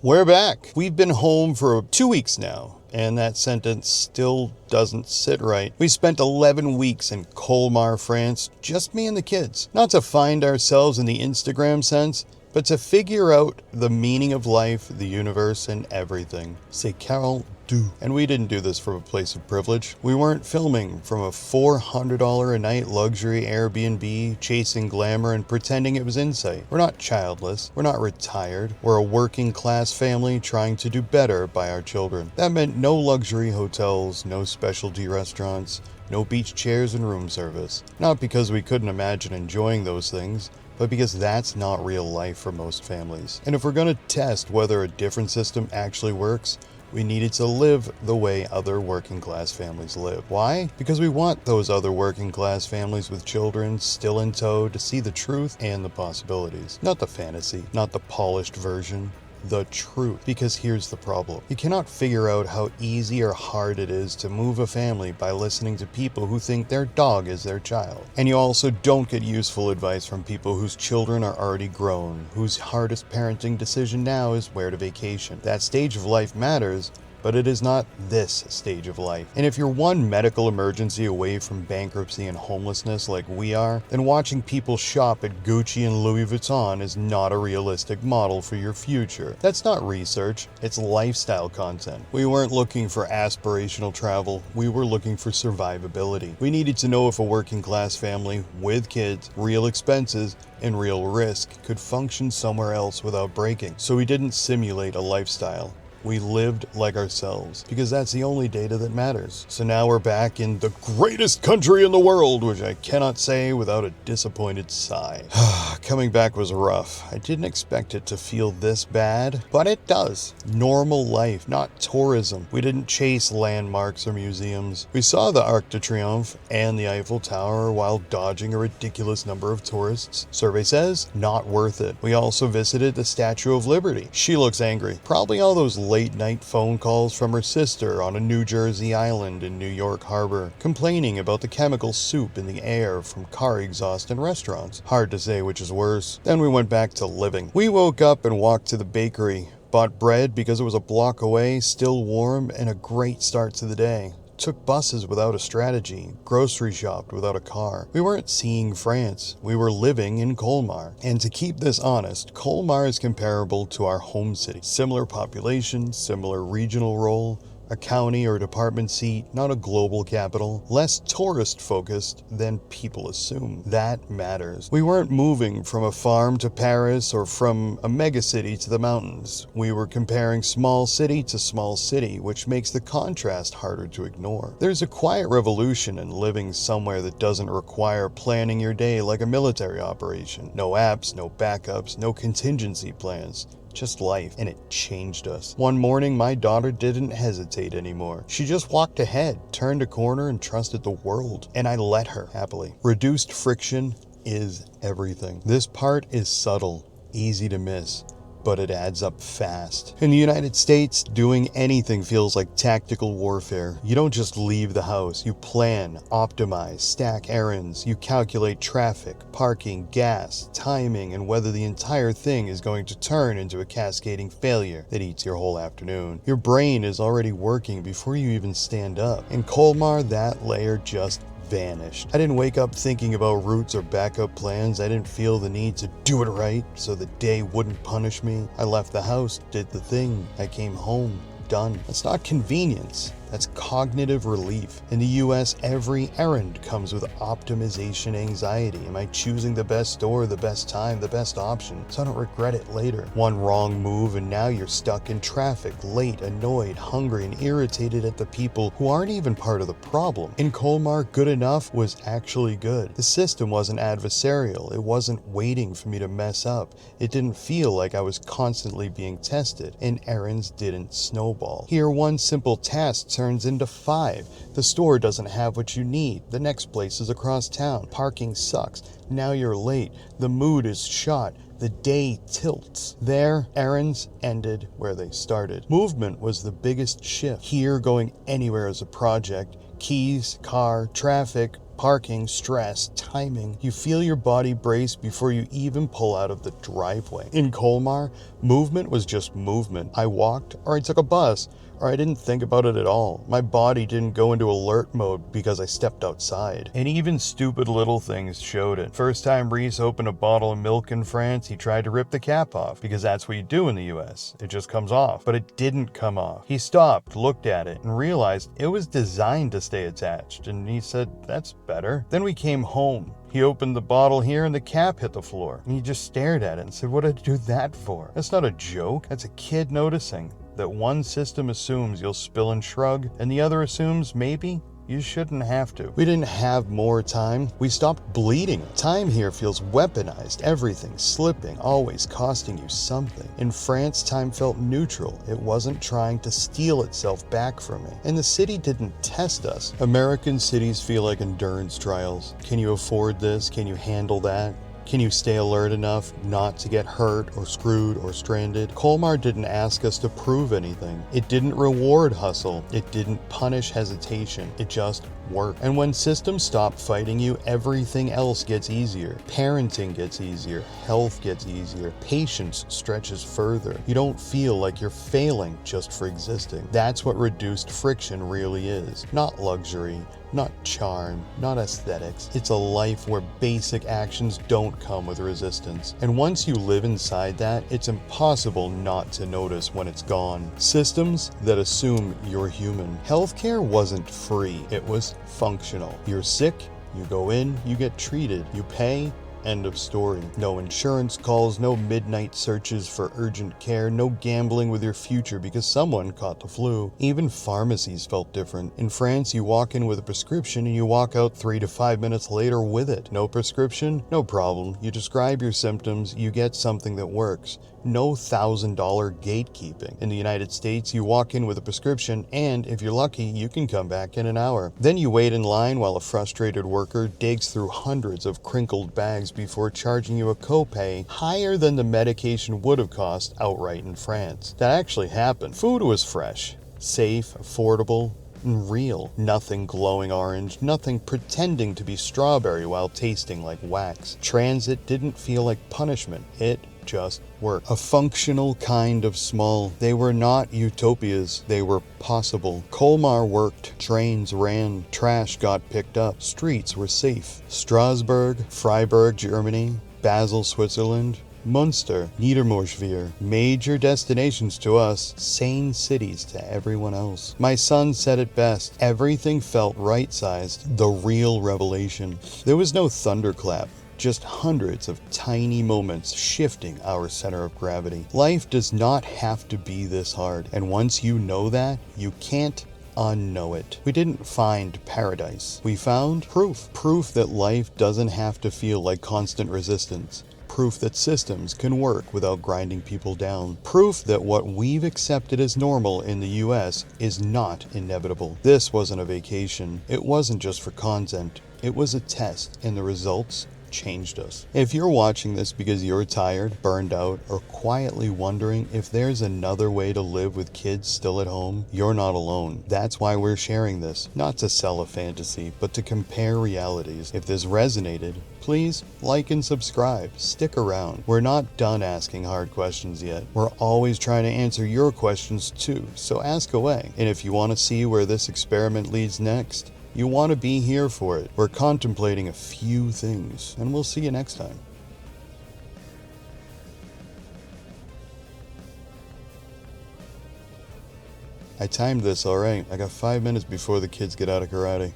We're back. We've been home for 2 weeks now, and that sentence still doesn't sit right. We spent 11 weeks in Colmar, France, just me and the kids. Not to find ourselves in the Instagram sense, but to figure out the meaning of life, the universe, and everything. C'est Carol do. And we didn't do this from a place of privilege. We weren't filming from a $400 a night luxury Airbnb, chasing glamour and pretending it was insight. We're not childless. We're not retired. We're a working class family trying to do better by our children. That meant no luxury hotels, no specialty restaurants, no beach chairs and room service. Not because we couldn't imagine enjoying those things, but because that's not real life for most families. And if we're going to test whether a different system actually works, we needed to live the way other working class families live. Why? Because we want those other working class families with children still in tow to see the truth and the possibilities. Not the fantasy, not the polished version. The truth. Because here's the problem. You cannot figure out how easy or hard it is to move a family by listening to people who think their dog is their child. And you also don't get useful advice from people whose children are already grown, whose hardest parenting decision now is where to vacation. That stage of life matters, but it is not this stage of life. And if you're one medical emergency away from bankruptcy and homelessness like we are, then watching people shop at Gucci and Louis Vuitton is not a realistic model for your future. That's not research, it's lifestyle content. We weren't looking for aspirational travel, we were looking for survivability. We needed to know if a working class family with kids, real expenses, and real risk could function somewhere else without breaking. So we didn't simulate a lifestyle. We lived like ourselves, because that's the only data that matters. So now we're back in the greatest country in the world, which I cannot say without a disappointed sigh. Coming back was rough. I didn't expect it to feel this bad, but it does. Normal life, not tourism. We didn't chase landmarks or museums. We saw the Arc de Triomphe and the Eiffel Tower while dodging a ridiculous number of tourists. Survey says, not worth it. We also visited the Statue of Liberty. She looks angry. Probably all those late-night phone calls from her sister on a New Jersey island in New York Harbor, complaining about the chemical soup in the air from car exhaust in restaurants. Hard to say which is worse. Then we went back to living. We woke up and walked to the bakery, bought bread because it was a block away, still warm, and a great start to the day. Took buses without a strategy, grocery shopped without a car. We weren't seeing France, we were living in Colmar. And to keep this honest, Colmar is comparable to our home city. Similar population, similar regional role, a county or department seat, not a global capital, less tourist-focused than people assume. That matters. We weren't moving from a farm to Paris or from a megacity to the mountains. We were comparing small city to small city, which makes the contrast harder to ignore. There's a quiet revolution in living somewhere that doesn't require planning your day like a military operation. No apps, no backups, no contingency plans. Just life, and it changed us. One morning, my daughter didn't hesitate anymore. She just walked ahead, turned a corner, and trusted the world. And I let her, happily. Reduced friction is everything. This part is subtle, easy to miss, but it adds up fast. In the United States, doing anything feels like tactical warfare. You don't just leave the house. You plan, optimize, stack errands. You calculate traffic, parking, gas, timing, and whether the entire thing is going to turn into a cascading failure that eats your whole afternoon. Your brain is already working before you even stand up. In Colmar, that layer just vanished. I didn't wake up thinking about routes or backup plans. I didn't feel the need to do it right so the day wouldn't punish me. I left the house, did the thing. I came home. Done. That's not convenience. That's cognitive relief. In the US, every errand comes with optimization anxiety. Am I choosing the best store, the best time, the best option, so I don't regret it later? One wrong move and now you're stuck in traffic, late, annoyed, hungry, and irritated at the people who aren't even part of the problem. In Colmar, good enough was actually good. The system wasn't adversarial. It wasn't waiting for me to mess up. It didn't feel like I was constantly being tested, and errands didn't snowball. Here, one simple task turns into 5. The store doesn't have what you need. The next place is across town. Parking sucks. Now you're late. The mood is shot. The day tilts. There, errands ended where they started. Movement was the biggest shift. Here, going anywhere is a project. Keys, car, traffic, Parking, stress, timing. You feel your body brace before you even pull out of the driveway. In Colmar, movement was just movement. I walked or I took a bus, or I didn't think about it at all. My body didn't go into alert mode because I stepped outside. And even stupid little things showed it. First time Reese opened a bottle of milk in France, he tried to rip the cap off, because that's what you do in the US. It just comes off. But it didn't come off. He stopped, looked at it, and realized it was designed to stay attached, and he said, "That's better." Then we came home. He opened the bottle here and the cap hit the floor. And he just stared at it and said, "What did I do that for?" That's not a joke. That's a kid noticing that one system assumes you'll spill and shrug, and the other assumes maybe you shouldn't have to. We didn't have more time. We stopped bleeding. Time here feels weaponized. Everything slipping, always costing you something. In France, time felt neutral. It wasn't trying to steal itself back from me. And the city didn't test us. American cities feel like endurance trials. Can you afford this? Can you handle that? Can you stay alert enough not to get hurt or screwed or stranded? Colmar didn't ask us to prove anything. It didn't reward hustle. It didn't punish hesitation. It just worked. And when systems stop fighting you, everything else gets easier. Parenting gets easier. Health gets easier. Patience stretches further. You don't feel like you're failing just for existing. That's what reduced friction really is. Not luxury, not charm, not aesthetics. It's a life where basic actions don't come with resistance. And once you live inside that, it's impossible not to notice when it's gone. Systems that assume you're human. Healthcare wasn't free, it was functional. You're sick, you go in, you get treated, you pay, end of story. No insurance calls, no midnight searches for urgent care, no gambling with your future because someone caught the flu. Even pharmacies felt different. In France, you walk in with a prescription and you walk out 3 to 5 minutes later with it. No prescription? No problem. You describe your symptoms, you get something that works. No $1,000 gatekeeping. In the United States, you walk in with a prescription and, if you're lucky, you can come back in an hour. Then you wait in line while a frustrated worker digs through hundreds of crinkled bags before charging you a copay higher than the medication would have cost outright in France. That actually happened. Food was fresh, safe, affordable, and real. Nothing glowing orange, nothing pretending to be strawberry while tasting like wax. Transit didn't feel like punishment. It just worked. A functional kind of small. They were not utopias, they were possible. Colmar worked, trains ran, trash got picked up, streets were safe. Strasbourg, Freiburg, Germany, Basel, Switzerland, Munster, Niedermorschwihr, major destinations to us, sane cities to everyone else. My son said it best, everything felt right-sized, the real revelation. There was no thunderclap, just hundreds of tiny moments shifting our center of gravity. Life does not have to be this hard, and once you know that, you can't unknow it. We didn't find paradise. We found proof. Proof that life doesn't have to feel like constant resistance. Proof that systems can work without grinding people down. Proof that what we've accepted as normal in the US is not inevitable. This wasn't a vacation. It wasn't just for content. It was a test, and the results changed us. If you're watching this because you're tired, burned out, or quietly wondering if there's another way to live with kids still at home, you're not alone. That's why we're sharing this, not to sell a fantasy, but to compare realities. If this resonated, please like and subscribe. Stick around. We're not done asking hard questions yet. We're always trying to answer your questions too, so ask away. And if you want to see where this experiment leads next, you want to be here for it. We're contemplating a few things, and we'll see you next time. I timed this all right. I got 5 minutes before the kids get out of karate.